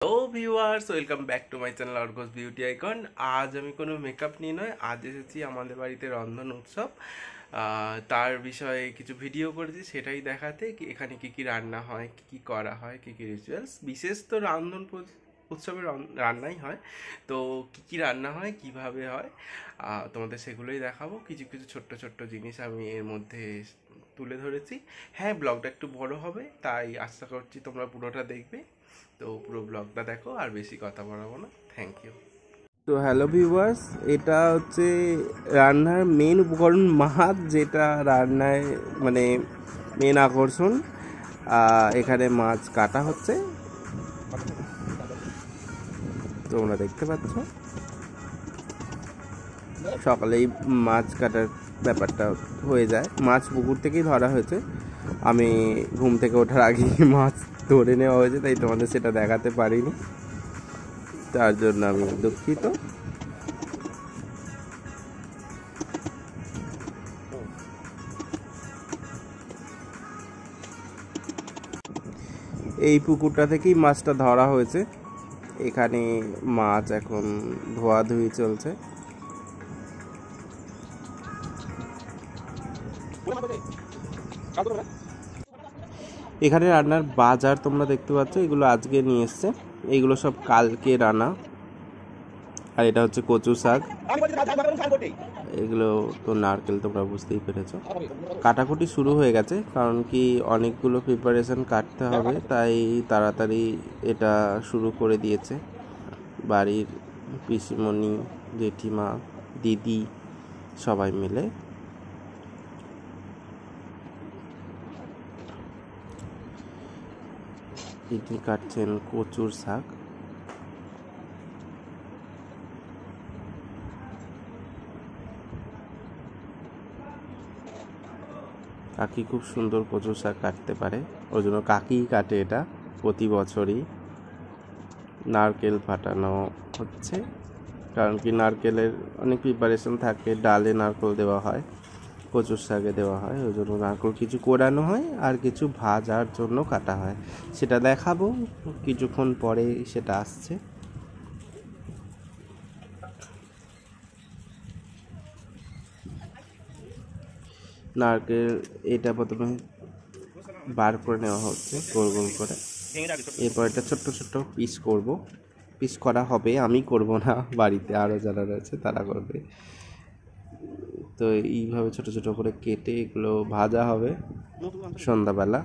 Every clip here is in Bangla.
Hello viewers, welcome back to my channel Argus beauty icon. আজ আমি কোনো মেকআপ নিয়ে নয়, আজ এসেছি আমাদের বাড়িতে রন্ধন উৎসব। তার বিষয়ে কিছু ভিডিও করেছি, সেটাই দেখাতে এখানে কী কী রান্না হয়, কী কী করা হয়, কী কী রিচুয়ালস। বিশেষ তো উৎসবের রান্নাই হয়, তো কী কী রান্না হয়, কিভাবে হয়, তোমাদের সেগুলোই দেখাবো। কিছু কিছু ছোট্ট ছোট্ট জিনিস আমি এর মধ্যে তুলে ধরেছি। হ্যাঁ, ব্লগটা একটু বড় হবে, তাই আশা করছি তোমরা পুরোটা দেখবে। তো পুরো ব্লগটা দেখো, আর বেশি কথা বলাবো না। Thank you. তো হ্যালো ভিউয়ার্স, এটা হচ্ছে রান্নার মেন উপকরণ মাছ, যেটা রান্নায় মানে মেন আকর্ষণ। এখানে মাছ কাটা হচ্ছে, তোমরা দেখতে পাচ্ছ। সকালেই মাছ কাটার ব্যাপারটা হয়ে যায়। মাছ পুকুর থেকেই ধরা হয়েছে, আমি ঘুম থেকে ওঠার আগেই মাছ ধরে নেওয়া হয়েছে, তাই তোমাদের সেটা দেখাতে পারিনি, তার জন্য আমি দুঃখিত। এই পুকুরটা থেকেই মাছটা ধরা হয়েছে। এখানে মাছ এখন ধোয়াধুয়ি চলছে। এখানে রান্নার বাজার তোমরা দেখতে পাচ্ছ, এগুলো আজকে নিয়ে এসছে, এগুলো সব কালকে রান্না। আর এটা হচ্ছে কচু শাক, এগুলো তো নারকেল, তোমরা বুঝতেই পেরেছ। কাটাকুটি শুরু হয়ে গেছে, কারণ কি অনেকগুলো প্রিপারেশন কাটতে হবে, তাই তাড়াতাড়ি এটা শুরু করে দিয়েছে বাড়ির পিসিমণি, জেঠিমা, দিদি সবাই মিলে। ইনি কাটছেন কচুর শাক। কাকি খুব সুন্দর কচুর শাক কাটতে পারে, ওই জন্য কাকিই কাটে এটা প্রতি বছরই। নারকেল ফাটানো হচ্ছে, কারণ কি নারকেলের অনেক প্রিপারেশন থাকে, ডালে নারকেল দেওয়া হয়, কচুর শাকে দেওয়া হয়, ওই জন্য নারকেল কিছু কোরানো হয় আর কিছু ভাজার জন্য কাটা হয়। সেটা দেখাবো কিছুক্ষণ পরে, সেটা আসছে। নারকেল এটা প্রথমে বার করে নেওয়া হচ্ছে গোল গোল করে, এরপর এটা ছোট্ট ছোট্ট পিস করব। পিস করা হবে, আমি করব না, বাড়িতে আরও যারা রয়েছে তারা করবে। তো এইভাবে ছোট ছোট করে কেটে এগুলো ভাজা হবে সন্ধ্যাবেলা।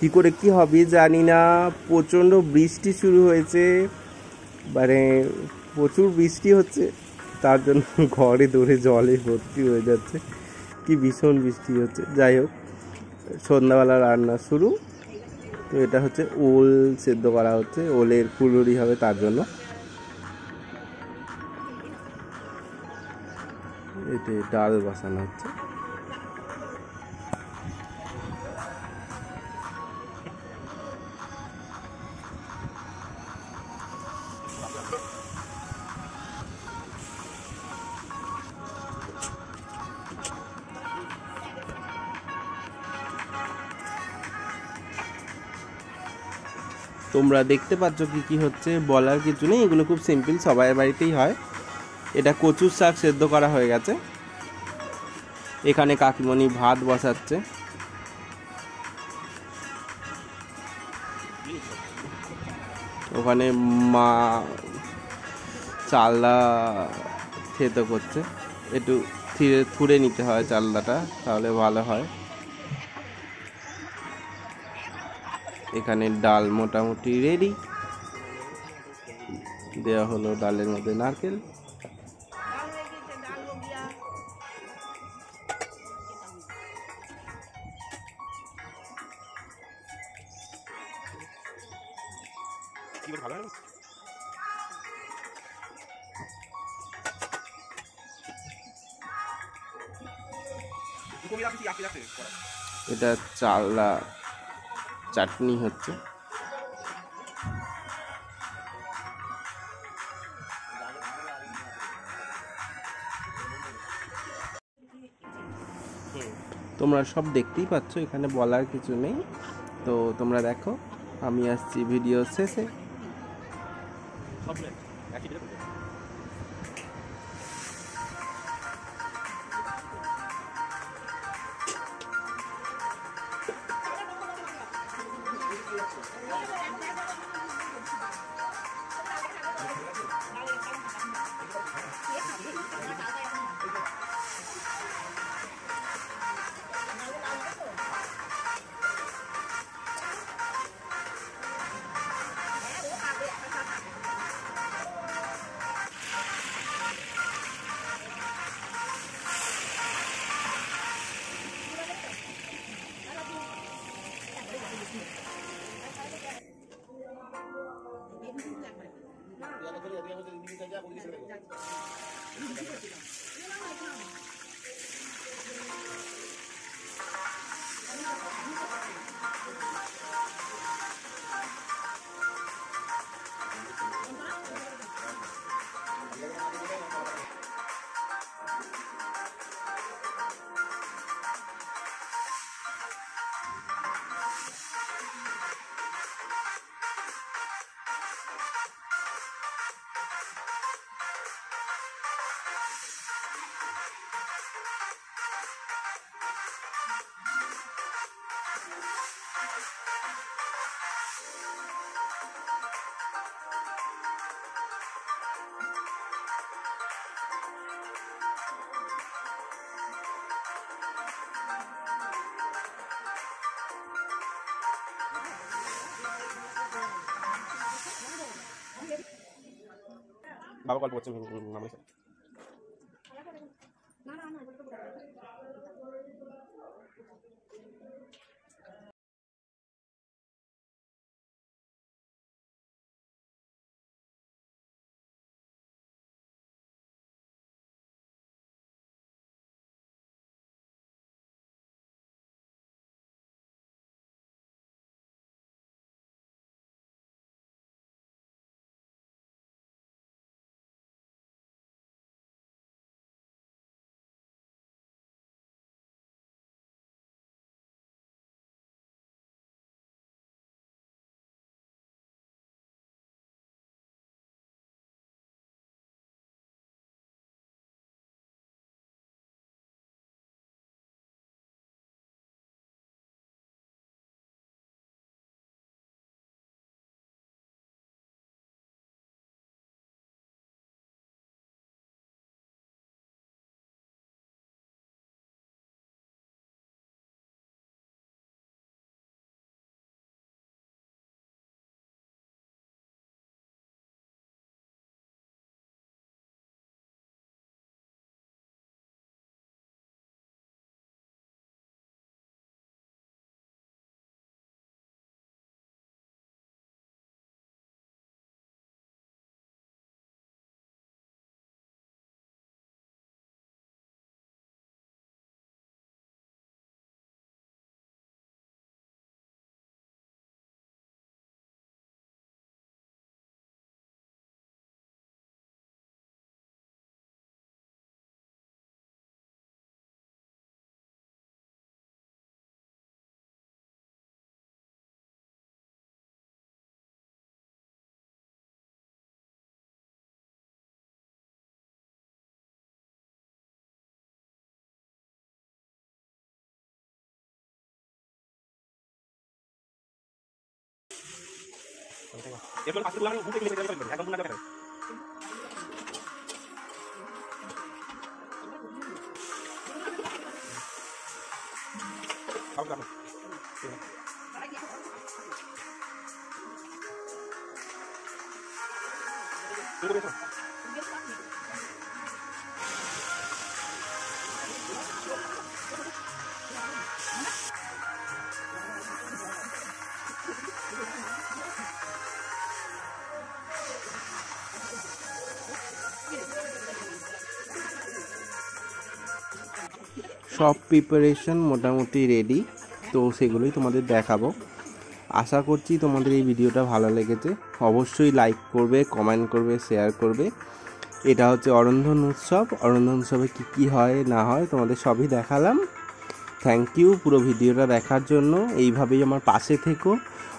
কি করে কি হবে জানি না, প্রচণ্ড বৃষ্টি শুরু হয়েছে, মানে প্রচুর বৃষ্টি হচ্ছে, তার জন্য ঘরে দৌড়ে জলে ভর্তি হয়ে যাচ্ছে, কি ভীষণ বৃষ্টি হচ্ছে। যাই হোক, সন্ধ্যাবেলা রান্না শুরু। তো এটা হচ্ছে ওল সেদ্ধ করা হচ্ছে, ওলের ফুলুরি হবে, তার জন্য এতে ডাল বসানো হচ্ছে। তোমরা দেখতে পাচ্ছ কি কি হচ্ছে, বলার কিছু নেই, এগুলো খুব সিম্পল, সবাই বাড়িতেই হয়। এটা কচুর শাক সেদ্ধ করা হয়ে গেছে, এখানে কাকিমণি ভাত বসাচ্ছে, ওখানে মা চালদা থেতো করছে, একটু থুড়ে নিতে হয় চালদাটা, তাহলে ভালো হয়। এখানে ডাল মোটামুটি রেডি, দেওয়া হলো ডালের মধ্যে নারকেল। এটা চালা চাটনি হচ্ছে। তোমরা সব দেখতেই পাচ্ছ, এখানে বলার কিছু নেই। তো তোমরা দেখো, আমি আসছি ভিডিও শেষে। বাবা গল্প করছে মামার সাথে। এরপর পাঁচটা লাগা ঘুরতে গেলে যাবে একদম না যাবে আউট করো তুমি বেশো সব প্রিপারেশন মোটামুটি রেডি, তো সেগুলোই তোমাদের দেখাবো। আশা করছি তোমাদের এই ভিডিওটা ভালো লেগেছে। অবশ্যই লাইক করবে, কমেন্ট করবে, শেয়ার করবে। এটা হচ্ছে অরন্ধন উৎসব। অরন্ধন উৎসবে কী হয় না হয় তোমাদের সবই দেখালাম। থ্যাংক ইউ পুরো ভিডিওটা দেখার জন্য। এইভাবেই আমার পাশে থেকো।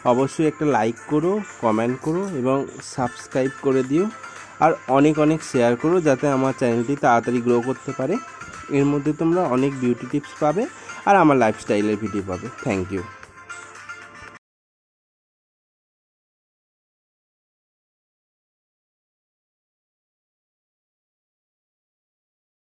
অবশ্যই একটা লাইক করো, কমেন্ট করো এবং সাবস্ক্রাইব করে দিও। আর অনেক অনেক শেয়ার করো যাতে আমার চ্যানেলটি তাড়াতাড়ি গ্রো করতে পারে। এর মধ্যে তোমরা অনেক বিউটি টিপস পাবে আর আমার লাইফস্টাইলের ভিডিও পাবে। Thank you.